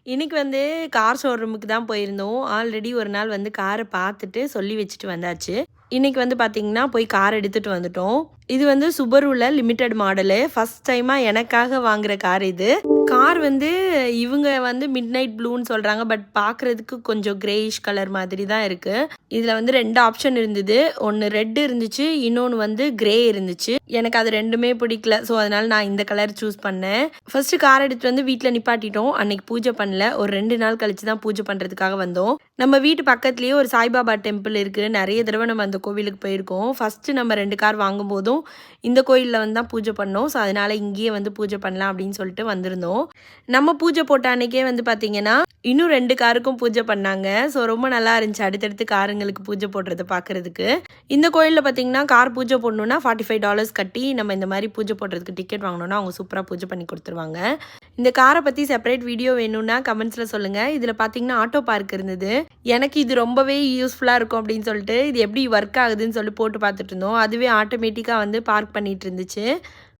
இன்னைக்கு வந்து கார் ஷோரூமுக்கு தான் போயிருந்தோம். ஆல்ரெடி ஒரு நாள் வந்து காரை பார்த்துட்டு சொல்லி வச்சுட்டு வந்தாச்சு. இன்னைக்கு வந்து பார்த்தீங்கன்னா, போய் கார் எடுத்துட்டு வந்துட்டோம். இது வந்து சுபருல லிமிடெட் மாடலு. ஃபர்ஸ்ட் டைமா எனக்காக வாங்குற கார் இது. கார் வந்து இவங்க வந்து மிட்நைட் ப்ளூன்னு சொல்றாங்க. பட் பார்க்குறதுக்கு கொஞ்சம் கிரேயிஷ் கலர் மாதிரி தான் இருக்கு. இதில் வந்து 2 ஆப்ஷன் இருந்தது. ஒன்று ரெட் இருந்துச்சு, இன்னொன்று வந்து கிரே இருந்துச்சு. எனக்கு அது 2மே பிடிக்கல. ஸோ அதனால நான் இந்த கலர் சூஸ் பண்ணேன். ஃபர்ஸ்ட் கார் எடுத்துட்டு வந்து வீட்டில் நிப்பாட்டிட்டோம். அன்னைக்கு பூஜை பண்ணல. ஒரு 2 நாள் கழிச்சு தான் பூஜை பண்ணுறதுக்காக வந்தோம். நம்ம வீட்டு பக்கத்துலேயே ஒரு சாய்பாபா டெம்பிள் இருக்குது. நிறைய தடவை நம்ம அந்த கோவிலுக்கு போயிருக்கோம். ஃபஸ்ட்டு நம்ம 2 கார் வாங்கும்போதும் இந்த கோயிலில் வந்து தான் பூஜை பண்ணோம். ஸோ அதனால் இங்கேயே வந்து பூஜை பண்ணலாம் அப்படின்னு சொல்லிட்டு வந்திருந்தோம். நம்ம பூஜை போட்ட அன்னைக்கே வந்து பார்த்தீங்கன்னா, இன்னும் 2 காருக்கும் பூஜை பண்ணாங்க. ஸோ ரொம்ப நல்லா இருந்துச்சு அடுத்தடுத்து காருங்களுக்கு பூஜை போடுறத பார்க்குறதுக்கு. இந்த கோயிலில் பார்த்தீங்கன்னா, கார் பூஜை போடணுன்னா $45 கட்டி நம்ம இந்த மாதிரி பூஜை போடுறதுக்கு டிக்கெட் வாங்கினோன்னா அவங்க சூப்பராக பூஜை பண்ணி கொடுத்துருவாங்க. இந்த காரை பற்றி செப்பரேட் வீடியோ வேணும்னா கமெண்ட்ஸில் சொல்லுங்கள். இதில் பார்த்தீங்கன்னா ஆட்டோ பார்க் இருந்தது. எனக்கு இது ரொம்பவே யூஸ்ஃபுல்லாக இருக்கும் அப்படின்னு சொல்லிட்டு இது எப்படி ஒர்க் ஆகுதுன்னு சொல்லி போட்டு பார்த்துட்டு இருந்தோம். அதுவே ஆட்டோமேட்டிக்காக வந்து பார்க் பண்ணிட்டு இருந்துச்சு.